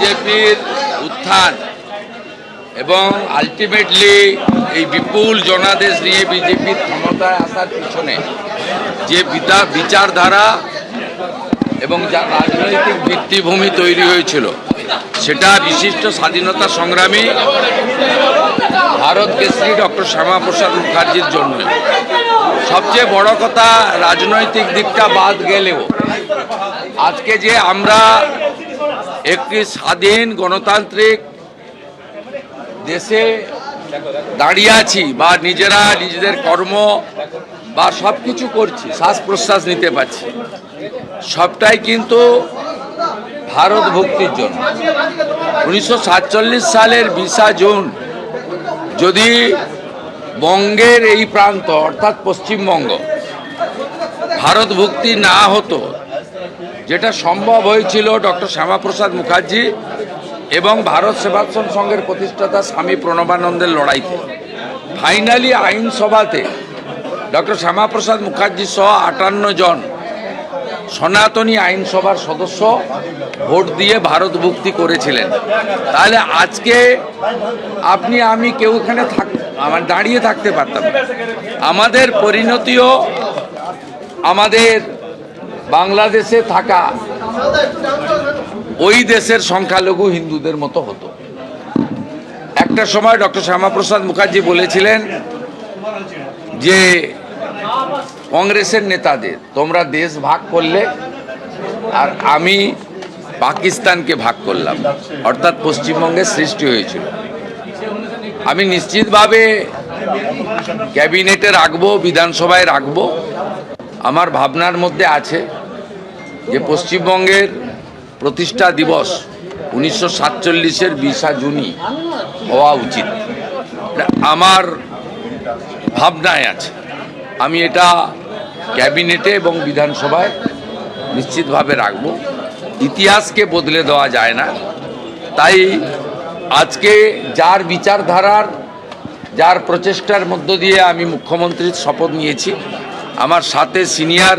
বিজেপির উত্থান এবং আলটিমেটলি এই বিপুল জনাদেশ নিয়ে বিজেপির ক্ষমতায় আসার পিছনে যে বিচারধারা এবং যা রাজনৈতিক ভিত্তিভূমি তৈরি হয়েছিল সেটা বিশিষ্ট স্বাধীনতা সংগ্রামী ভারত কেশরী ডক্টর শ্যামাপ্রসাদ মুখার্জির জন্য। সবচেয়ে বড় কথা, রাজনৈতিক দিকটা বাদ গেলেও আজকে যে আমরা একটি স্বাধীন গণতান্ত্রিক দেশে দাঁড়িয়ে আছি বা নিজেরা নিজেদের কর্ম বা সব কিছু করছি, শ্বাস প্রশ্বাস নিতে পারছি, সবটাই কিন্তু ভারত ভক্তির জন্য। 1947 সালের 20 জুন যদি বঙ্গের এই প্রান্ত অর্থাৎ পশ্চিমবঙ্গ ভারত ভক্তি না হতো, যেটা সম্ভব হয়েছিল ডক্টর শ্যামাপ্রসাদ মুখার্জি এবং ভারত সেবাশ্রম সংঘের প্রতিষ্ঠাতা স্বামী প্রণবানন্দের লড়াইতে, ফাইনালি আইনসভাতে ডক্টর শ্যামাপ্রসাদ মুখার্জি সহ 58 জন সনাতনী আইনসভার সদস্য ভোট দিয়ে ভারত ভক্তি করেছিলেন। তাহলে আজকে আপনি আমি কেউ এখানে দাঁড়িয়ে থাকতে পারতাম। আমাদের পরিণতিও আমাদের বাংলাদেশে থাকা ওই দেশের সংখ্যালঘু হিন্দুদের মতো হতো। একটা সময় ডক্টর শ্যামাপ্রসাদ মুখার্জি বলেছিলেন যে কংগ্রেসের নেতাদের, তোমরা দেশ ভাগ করলে আর আমি পাকিস্তানকে ভাগ করলাম, অর্থাৎ পশ্চিমবঙ্গের সৃষ্টি হয়েছিল। আমি নিশ্চিতভাবে ক্যাবিনেটে রাখবো, বিধানসভায় রাখবো। আমার ভাবনার মধ্যে আছে যে পশ্চিমবঙ্গের প্রতিষ্ঠা দিবস 1947-এর 20 জুনই হওয়া উচিত, আমার ভাবনায় আছে। আমি এটা ক্যাবিনেটে এবং বিধানসভায় নিশ্চিতভাবে রাখব। ইতিহাসকে বদলে দেওয়া যায় না। তাই আজকে যার বিচারধারার, যার প্রচেষ্টার মধ্য দিয়ে আমি মুখ্যমন্ত্রীর শপথ নিয়েছি, আমার সাথে সিনিয়র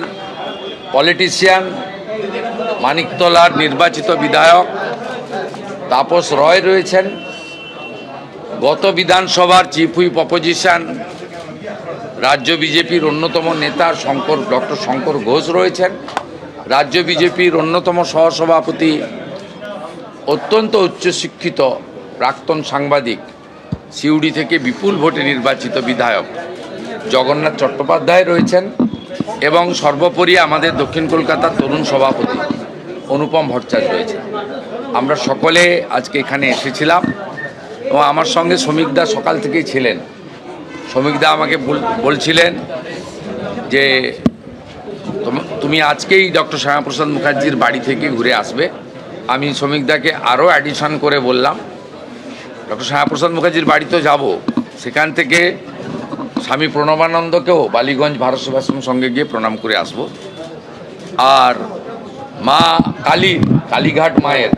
পলিটিশিয়ান মানিকতলার নির্বাচিত বিধায়ক তাপস রয় রয়েছেন, গত বিধানসভার চিফ হুইপ অপোজিশন রাজ্য বিজেপির অন্যতম নেতা ডক্টর শঙ্কর ঘোষ রয়েছেন, রাজ্য বিজেপির অন্যতম সহসভাপতি অত্যন্ত উচ্চশিক্ষিত প্রাক্তন সাংবাদিক সিউড়ি থেকে বিপুল ভোটে নির্বাচিত বিধায়ক জগন্নাথ চট্টোপাধ্যায় রয়েছেন এবং সর্বোপরি আমাদের দক্ষিণ কলকাতার তরুণ সভাপতি অনুপম ভট্টাচার্য রয়েছেন। আমরা সকলে আজকে এখানে এসেছিলাম এবং আমার সঙ্গে শ্রমিকদা সকাল থেকেই ছিলেন। শ্রমিকদা আমাকে বলছিলেন যে তুমি আজকেই ডক্টর শ্যামাপ্রসাদ মুখার্জির বাড়ি থেকে ঘুরে আসবে। আমি শ্রমিকদাকে আরও অ্যাডিশন করে বললাম ডক্টর শ্যামাপ্রসাদ মুখার্জির বাড়ি তো যাব, সেখান থেকে স্বামী প্রণবানন্দকেও বালিগঞ্জ ভারত সেবাশ্রম সঙ্গে গিয়ে প্রণাম করে আসব। আর মা কালীঘাট মায়ের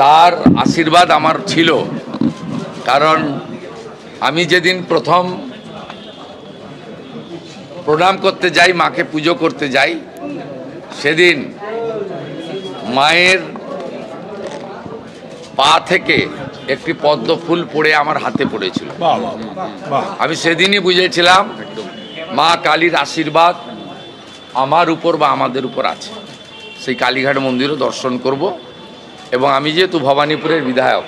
তার আশীর্বাদ আমার ছিল, কারণ আমি যেদিন প্রথম প্রণাম করতে যাই, মাকে পুজো করতে যাই, সেদিন মায়ের পা থেকে একটি পদ্ম ফুল পড়ে আমার হাতে পড়েছিল। আমি সেদিনই বুঝেছিলাম মা কালীর আশীর্বাদ আমার উপর বা আমাদের উপর আছে। সেই কালীঘাট মন্দিরও দর্শন করব এবং আমি যেহেতু ভবানীপুরের বিধায়ক,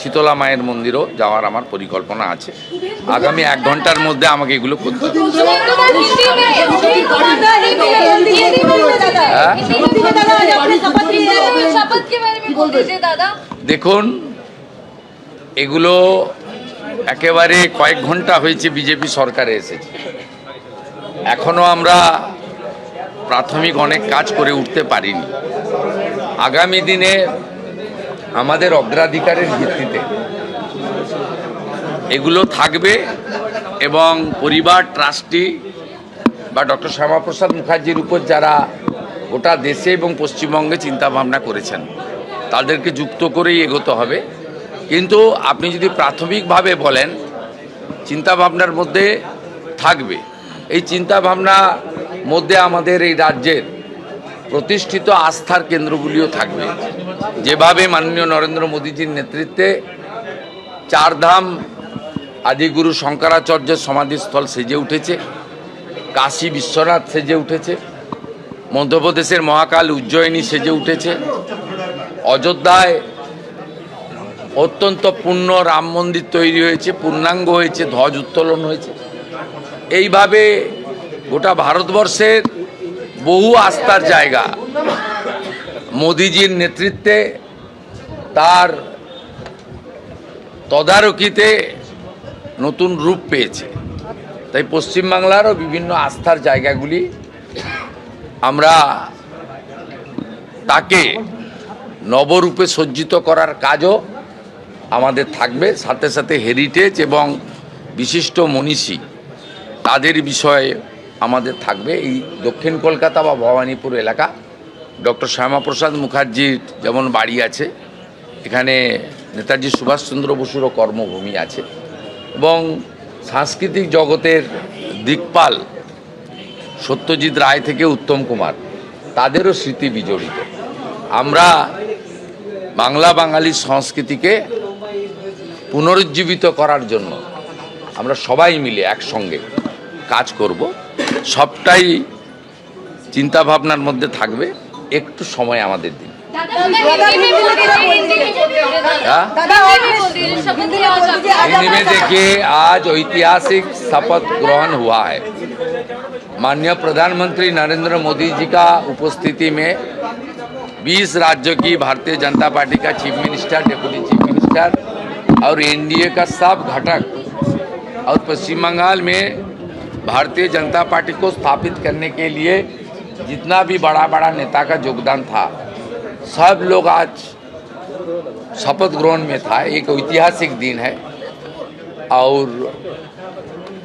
শীতলা মায়ের মন্দিরও যাওয়ার আমার পরিকল্পনা আছে। আগামী 1 ঘন্টার মধ্যে আমাকে এগুলো করতে হবে। দেখুন, এগুলো একেবারে কয়েক ঘন্টা হয়েছে বিজেপি সরকারে এসেছে, এখনো আমরা প্রাথমিক অনেক কাজ করে উঠতে পারিনি। আগামী দিনে আমাদের অগ্রাধিকারের ভিত্তিতে এগুলো থাকবে এবং পরিবার, ট্রাস্টি বা ডক্টর শ্যামাপ্রসাদ মুখার্জির উপর যারা গোটা দেশে এবং পশ্চিমবঙ্গে চিন্তাভাবনা করেছেন তাদেরকে যুক্ত করেই এগোতে হবে। কিন্তু আপনি যদি প্রাথমিকভাবে বলেন চিন্তাভাবনার মধ্যে থাকবে, এই চিন্তাভাবনার মধ্যে আমাদের এই রাজ্যের প্রতিষ্ঠিত আস্থার কেন্দ্রগুলিও থাকবে। যেভাবে মাননীয় নরেন্দ্র মোদীজির নেতৃত্বে চারধাম আদিগুরু শঙ্করাচার্যের সমাধিস্থল সেজে উঠেছে, কাশী বিশ্বনাথ সেজে উঠেছে, মধ্যপ্রদেশের মহাকাল উজ্জয়িনী সেজে উঠেছে, অযোধ্যায় অত্যন্ত পূর্ণ রাম মন্দির তৈরি হয়েছে, পূর্ণাঙ্গ হয়েছে, ধ্বজ উত্তোলন হয়েছে। এইভাবে গোটা ভারতবর্ষের বহু আস্থার জায়গা মোদিজির নেতৃত্বে, তার তদারকিতে নতুন রূপ পেয়েছে। তাই পশ্চিমবাংলারও বিভিন্ন আস্থার জায়গাগুলি আমরা তাকে নবরূপে সজ্জিত করার কাজও আমাদের থাকবে। সাথে সাথে হেরিটেজ এবং বিশিষ্ট মনীষী তাদের বিষয়ে আমাদের থাকবে। এই দক্ষিণ কলকাতা বা ভবানীপুর এলাকা ডক্টর শ্যামাপ্রসাদ মুখার্জির যেমন বাড়ি আছে, এখানে নেতাজি সুভাষচন্দ্র বসুরও কর্মভূমি আছে, এবং সাংস্কৃতিক জগতের দিকপাল সত্যজিৎ রায় থেকে উত্তম কুমার, তাদেরও স্মৃতি বিজড়িত। আমরা বাংলা বাঙালি সংস্কৃতিকে পুনরুজ্জীবিত করার জন্য আমরা সবাই মিলে একসঙ্গে কাজ করব। সবটাই চিন্তাভাবনার মধ্যে থাকবে। একটু সময় আমাদের দিন। हिंदी में देखिए, आज ऐतिहासिक शपथ ग्रहण हुआ है। माननीय प्रधानमंत्री नरेंद्र मोदी जी का उपस्थिति में 20 राज्यों की भारतीय जनता पार्टी का chief minister, deputy chief minister और एनडीए का सब घटक और पश्चिम बंगाल में भारतीय जनता पार्टी को स्थापित करने के लिए जितना भी बड़ा बड़ा नेता का योगदान था, सब लोग आज शपथ ग्रहण में था। एक ऐतिहासिक दिन है और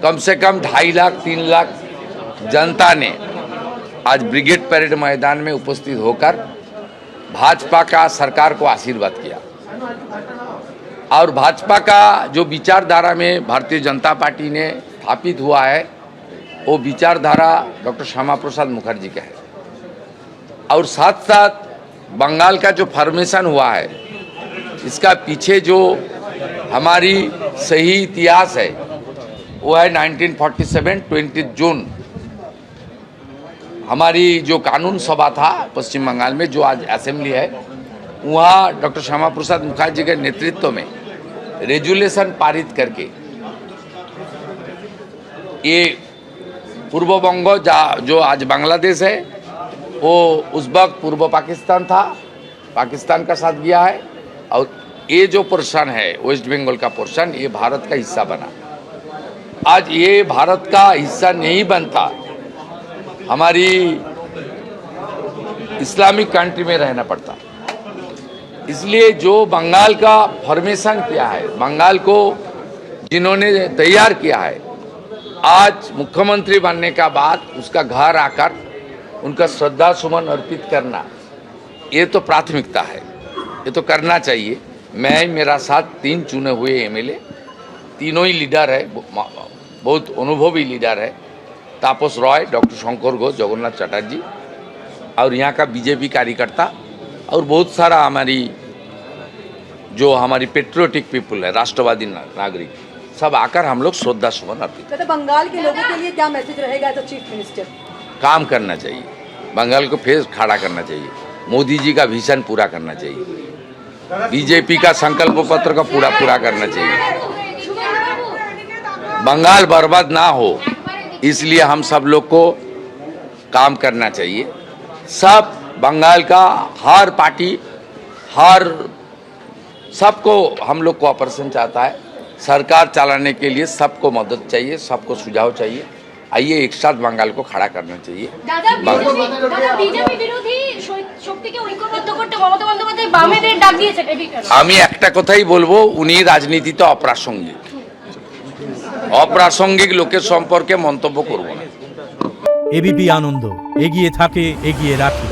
कम से कम 2.5 लाख 3 लाख जनता ने आज ब्रिगेड परेड मैदान में उपस्थित होकर भाजपा का सरकार को आशीर्वाद किया। और भाजपा का जो विचारधारा में भारतीय जनता पार्टी ने स्थापित हुआ है, वो विचारधारा डॉक्टर श्यामा प्रसाद मुखर्जी का है। और साथ साथ बंगाल का जो फॉर्मेशन हुआ है, इसका पीछे जो हमारी सही इतिहास है वो है 1947 20 जून। हमारी जो कानून सभा था पश्चिम बंगाल में, जो आज असेंबली है, वहाँ डॉक्टर श्यामा प्रसाद मुखर्जी के नेतृत्व में रेजुलेशन पारित करके ये पूर्व बंग जो आज बांग्लादेश है, वो उस वक्त पूर्व पाकिस्तान था, पाकिस्तान का साथ गया है। और ये जो पोर्शन है वेस्ट बंगाल का पोर्शन, ये भारत का हिस्सा बना। आज ये भारत का हिस्सा नहीं बनता, हमारी इस्लामिक कंट्री में रहना पड़ता। इसलिए जो बंगाल का फॉर्मेशन किया है, बंगाल को जिन्होंने तैयार किया है, आज मुख्यमंत्री बनने का बाद उसका घर आकर उनका श्रद्धा सुमन अर्पित करना, ये तो प्राथमिकता है, ये तो करना चाहिए। मैं, मेरा साथ 3 चुने हुए एमएलए, तीनों ही लीडर है, बहुत अनुभवी लीडर है, तापस रॉय, डॉक्टर शंकर घोष, जगन्नाथ चटर्जी, और यहाँ का बीजेपी कार्यकर्ता और बहुत सारा हमारी जो हमारी पेट्रियोटिक पीपल है, राष्ट्रवादी नागरिक, सब आकर हम लोग श्रद्धा सुमन अर्पित। बंगाल के लोगों के लिए क्या मैसेज रहेगा एज चीफ मिनिस्टर? काम करना चाहिए, बंगाल को फिर खड़ा करना चाहिए, मोदी जी का विजन पूरा करना चाहिए, बीजेपी का संकल्प पत्र का पूरा करना चाहिए। बंगाल बर्बाद ना हो, इसलिए हम सब लोग को काम करना चाहिए। सब बंगाल का हर पार्टी, हर सबको हम लोग को ऑपरेशन चाहता है। सरकार चलाने के लिए सबको मदद चाहिए, सबको सुझाव चाहिए। आइए एक साथ बंगाल को खड़ा करना चाहिए। আমি একটা কথাই বলবো, উনি রাজনীতিতে অপ্রাসঙ্গিক, অপ্রাসঙ্গিক লোকের সম্পর্কে মন্তব্য করব না। এবিপি আনন্দ এগিয়ে থাকে, এগিয়ে রাখে।